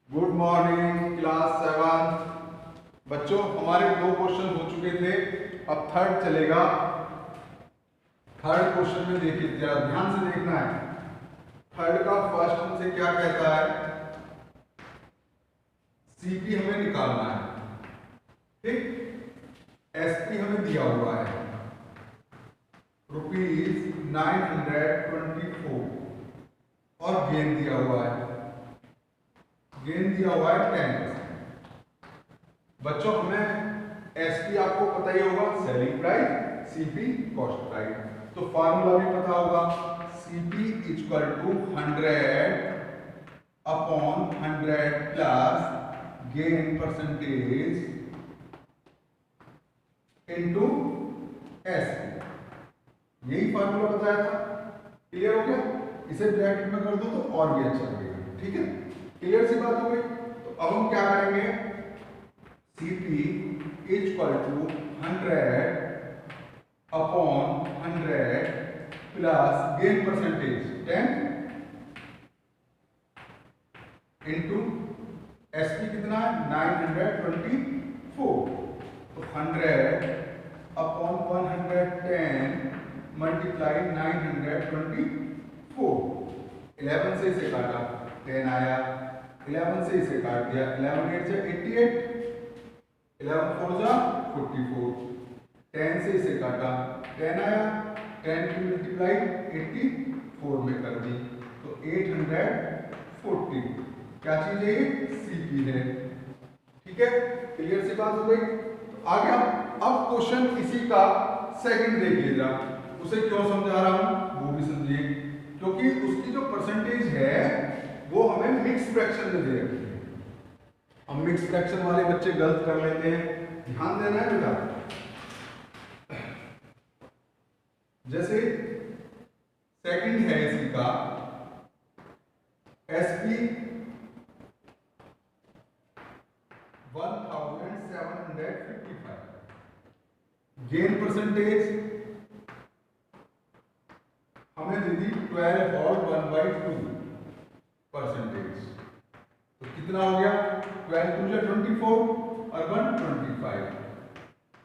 Good morning class 7। बच्चों हमारे 2 question हो चुके थे, अब थर्ड चलेगा। थर्ड क्वेश्चन में देखिए, जरा ध्यान से देखना है। थर्ड का फर्स्ट हमसे क्या कहता है, सीपी हमें निकालना है, ठीक। एसपी हमें दिया हुआ है ₹924 और गेन दिया हुआ है, गेन दिया हुआ है 10%। बच्चों हमें एसपी आपको पता ही होगा, selling price, CP cost price. तो फार्मूला भी पता होगा, CP equal to 100 upon 100 plus gain percentage into SP. यही फार्मूला बताया था। क्लियर हो गया? इसे ब्रैकेट में कर दो तो और भी अच्छा लगेगा, ठीक है। क्लियर सी बात हो गई। तो अब हम क्या करेंगे, CP equal to 100 upon 100 plus gain percentage 10 into SP कितना है 924। तो 100 अपॉन 110 मल्टीप्लाई 924। 11 से इसे काटा 10 आया, 11 से इसे काट दिया, 11 8 से 88, 11 4 जा 44, 10 से इसे काटा 10 आया, 10 की मल्टीप्लाई 84 में कर दी, तो 840। क्या चीज है ये? सीपी है, ठीक है। क्लियर सी बात हो गई। तो आ गया। अब क्वेश्चन इसी का सेकंड देखिए जरा, उसे क्यों समझा रहा हूं वो भी समझिए, क्योंकि उसकी जो परसेंटेज है वो हमें मिक्स फ्रैक्शन में दे रखी है। हम मिक्स फ्रैक्शन वाले बच्चे गलत कर लेते हैं, ध्यान देना है बेटा। जैसे सेकंड है इसी का एसपी 1755, गेन परसेंटेज हमें दे दी 12 और 1/2%। तो कितना हो गया, 12 2 जा 24 और 1 25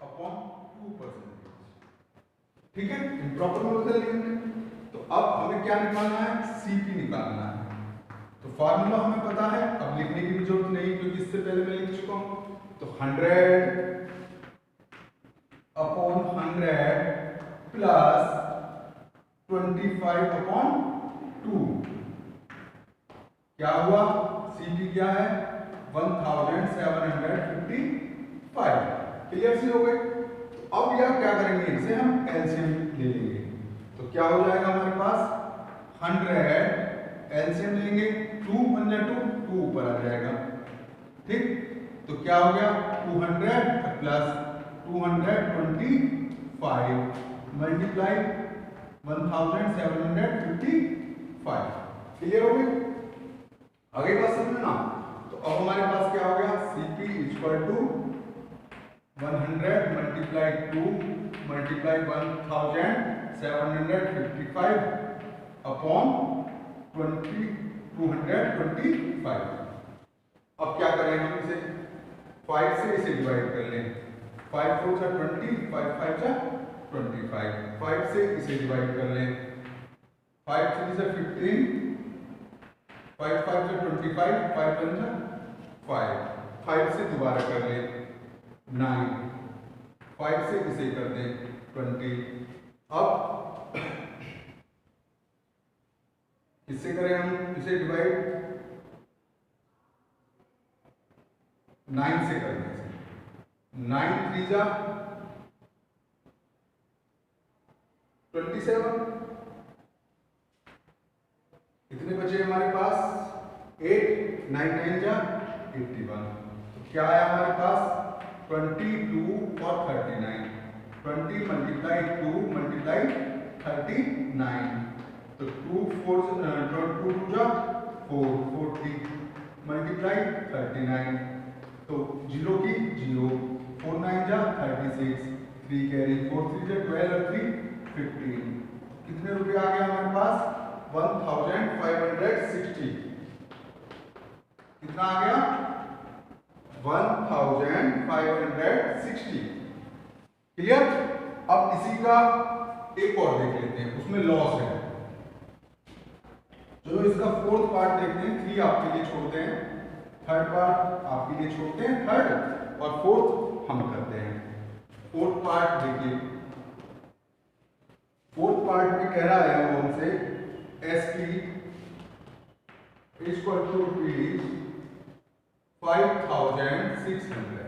अपॉन 2%, ठीक है। इम्प्रॉपर में बदल लिया हमने। तो अब हमें क्या निकालना है, सीपी निकालना है। तो फार्मूला हमें पता है, अब लिखने की भी जरूरत नहीं क्योंकि इससे पहले मैं लिख चुका हूं। तो 100 अपॉन 100 प्लस 25 अपॉन 2, क्या हुआ, सीपी क्या है 1755। क्लियर सी हो गई। तो अब यह क्या करेंगे, इसे हम एलसीएम ले लेंगे। तो क्या हो जाएगा हमारे पास 100 एलसीएम लेंगे, 2 1 जा 2, 2 ऊपर आ जाएगा, ठीक। तो क्या हो गया 200 प्लस 225 मल्टीप्लाई 1755। क्लियर हो गई? आगे बात समझना। तो अब हमारे पास क्या हो गया, CP equal to 100 multiply 2 multiply 1755 upon 225। अब क्या करें हम इसे, 5 से इसे डिवाइड कर लें, 5 4 जा 20, 5 5 जा 25, 5 से इसे डिवाइड कर लें, 5 3 जा 15, 5 5 जा 25, 5 1 जा 5, 5 से दोबारा कर लें 9, 5 से इसे कर दें 20। अब इससे करें हम इसे डिवाइड 9 से कर दें, 9 3 जा 27, कितने बचे हमारे पास 8, 9 9 जा 81। तो क्या आया हमारे पास 22 और 39, 20 मल्टीप्लाई 2 मल्टीप्लाई 39, तो 2 4 2 जा 4 40 मल्टीप्लाई 39, तो 0 की 0, 4 9 जा 36, 3 कैरी 4 3 जा 12 और 3 15। कितने रुपए आ गए हमारे पास 1560। कितना आ गया 1560। क्लियर। अब इसी का एक और देख लेते हैं, उसमें लॉस है। चलो इसका फोर्थ पार्ट देखते हैं, 3 आपके लिए छोड़ते हैं, थर्ड पार्ट आपके लिए छोड़ते हैं, थर्ड और फोर्थ हम करते हैं। फोर्थ पार्ट देखिए, फोर्थ पार्ट में कह रहा है वो हमसे SP इक्वल टू रुपीज 5600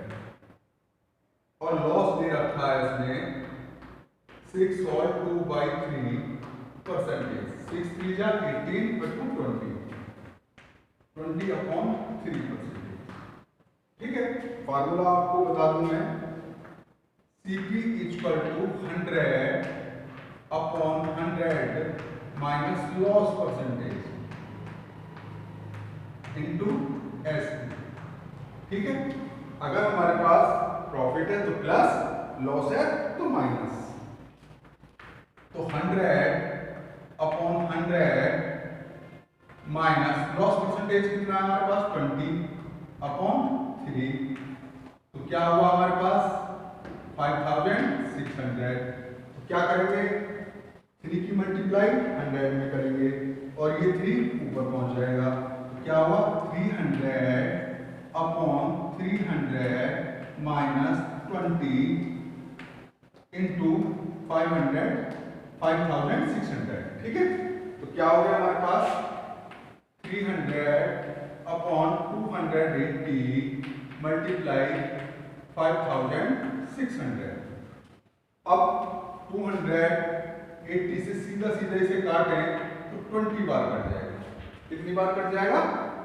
और लॉस दे रखा है इसमें 6 और 2/3%। 6 3 जा 18 पर 20/3%। ठीक है। फार्मूला आपको बता दूं मैं, CP equal to 100/100 minus loss percentage into SP। ठीक है। अगर हमारे पास प्रॉफिट है तो प्लस, लॉस है तो माइनस। तो 100/100 माइनस लॉस परसेंटेज कितना है हमारे पास 20/3। तो क्या हुआ हमारे पास 5600। तो क्या करेंगे 3 की मल्टीप्लाई 100 में करेंगे और ये 3 ऊपर पहुंच जाएगा। तो क्या हुआ 300/300 माइनस 20 इंटू 5600। ठीक है। तो क्या हो गया हमारे पास 300/280 मल्टीप्लाई 5600। अब 280 से सीधा सीधा इसे काटें तो 20 बार कट जाएगा। कितनी बार कट जाएगा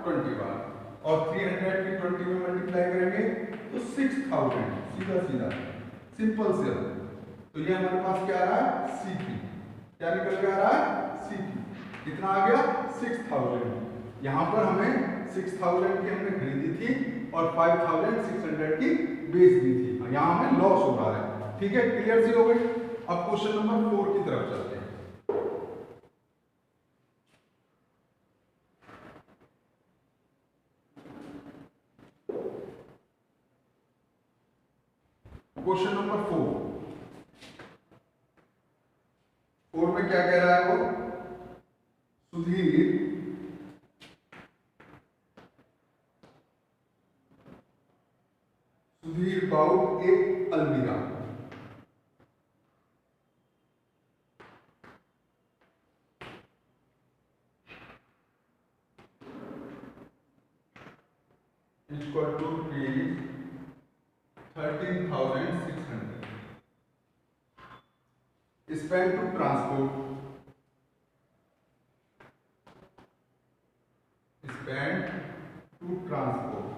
20 बार। और 300 की 20 में मल्टीप्लाई करेंगे तो 6000, सीधा सीधा सिंपल से। तो ये हमारे पास क्या आ रहा है CP, क्या निकल के आ रहा है CP कितना आ गया 6000। यहां पर हमें 6000 की हमने खरीदी थी और 5600 की बेच दी थी, यहां हमें लॉस हो रहा है। ठीक है। क्लियर सी हो गई। अब क्वेश्चन नंबर 4 की तरफ चलते हैं। क्वेश्चन नंबर 4 में क्या कह रहा है वो, सुधीर बाउट एक अलमीरा। Equal to rupees 13,600 spent to transport, spent to transport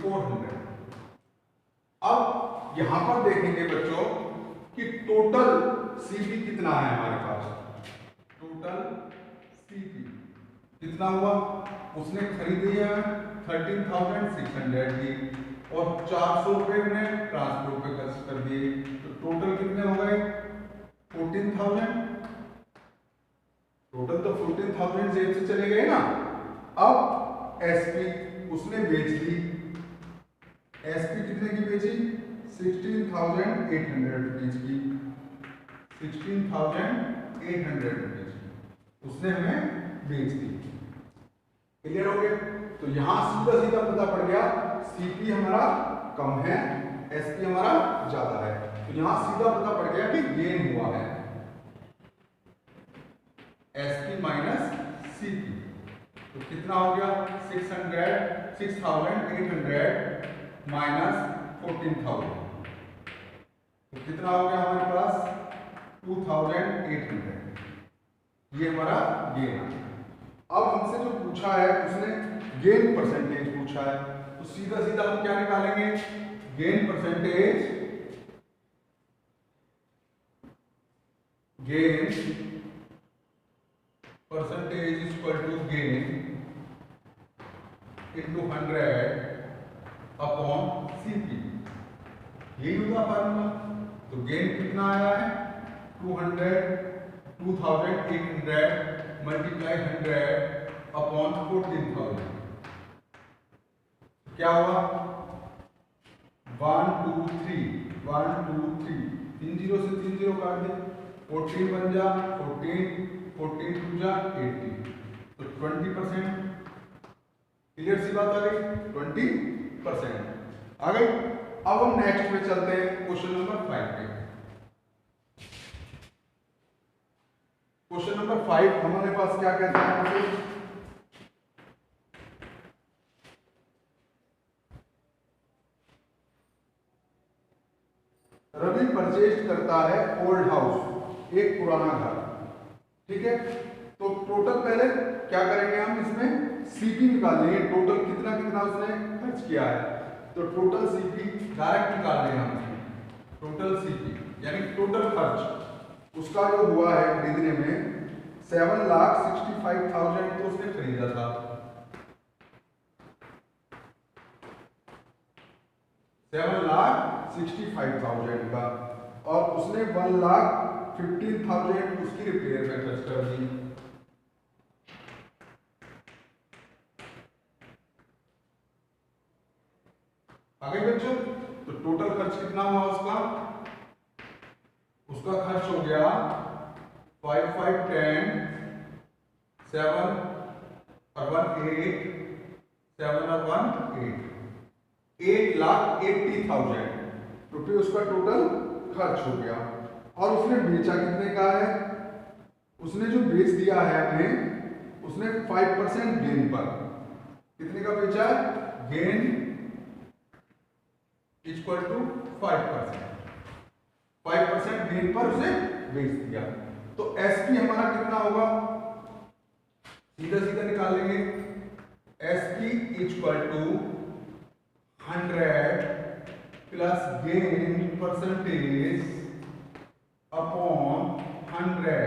₹400। अब यहां पर देखेंगे बच्चों कि टोटल CP कितना है हमारे पास। टोटल CP कितना हुआ, उसने खरीदी है 13,600 की और 400 रुपए में ट्रांसपोर्ट पे खर्च कर दिए। तो टोटल कितने हो गए 14,000। टोटल तो 14,000 जेब से चले गए ना। अब SP उसने बेच दी, SP कितने की बेची 16,800 रुपीज की, 16,800 रुपीज उसने हमें बेच दी। क्लियर हो गया। तो यहां सीधा सीधा पता पड़ गया CP हमारा कम है, SP हमारा ज्यादा है। तो यहां सीधा पता पड़ गया कि गेन हुआ है SP माइनस CP। तो कितना हो गया 6,800 माइनस 14,000। तो कितना हो गया हमारे पास 2,800। ये हमारा गेन है। अब हमसे जो पूछा है उसने गेन परसेंटेज पूछा है, तो सीधा सीधा हम क्या निकालेंगे gain percentage gain percentage is equal to gain into 100 upon CP, यही होगा फार्मूला। तो गेन कितना आया है 2800 मल्टीप्लाई 100 अपॉन 14,000, क्या हुआ 1 2 3 1 2 3, 3 0 से 3 0 काट दे, 14 बन जा 14 14 2 जा 80, तो 20%। क्लियर सी बात आ गई, 20% आ गई। अब हम नेक्स्ट पे चलते हैं, क्वेश्चन नंबर 5 पे। क्वेश्चन नंबर 5 हमारे पास क्या कहता है, रवि परचेज करता है ओल्ड हाउस, एक पुराना घर, ठीक है। तो टोटल पहले क्या करेंगे हम, इसमें सीपी निकाल लेंगे, टोटल कितना कितना उसने खर्च किया है। तो टोटल सीपी डायरेक्ट निकाल लेंगे हम, टोटल सीपी यानी टोटल खर्च उसका जो हुआ है खरीदने में 7,65,000 तो उसने खरीदा था, 7,65,000 का, और उसने 1,15,000 उसकी रिपेयर में खर्च कर दी। आगे बच्चों, तो टोटल खर्च कितना हुआ उसका, उसका खर्च हो गया 5 5 10 7 और 1 8 7 और 1 8, 8,80,000 रुपये उसका टोटल खर्च हो गया। और उसने बेचा कितने का है, उसने जो बेच दिया है हमें, उसने 5% गेन पर, कितने का बेचा है, गेन इक्वल टू 5% गेन पर उसे बेच दिया। तो एसपी हमारा कितना होगा, सीधा सीधा निकाल लेंगे, SP equal to 100 plus gain percentage upon 100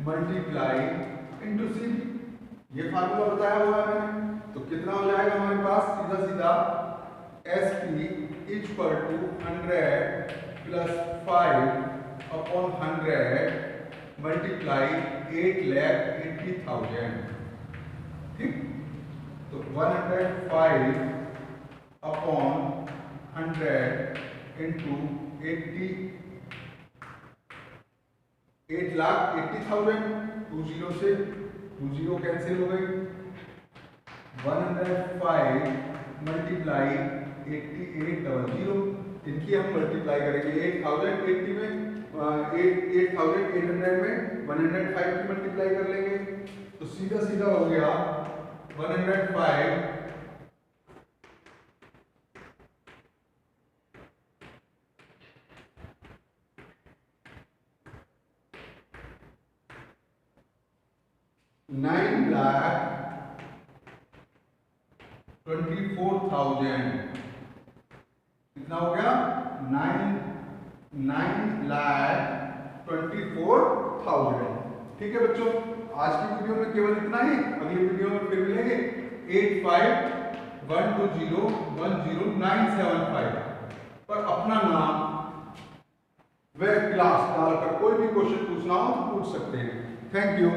multiply into C, ये फार्मूला बताया हुआ है मैंने। तो कितना हो जाएगा हमारे पास, सीधा सीधा SP equal to 100 plus 5 upon 100 multiply 8,80,000, ठीक। तो 105 अपॉन 100 इंटू 8,80,000, 2 0 से 2 0 कैंसिल हो गई, 105 मल्टीप्लाई 8800, इनकी हम मल्टीप्लाई करेंगे 8,080 में 8,800 में 105 की मल्टीप्लाई कर लेंगे, तो सीधा सीधा हो गया 105 9,24,000, कितना हो गया 9,24,000। ठीक है बच्चों, आज की वीडियो में केवल इतना ही, अगली वीडियो में फिर मिलेंगे 8512010975 पर अपना नाम व क्लास डालकर कोई भी क्वेश्चन पूछना हो तो पूछ सकते हैं। Thank you.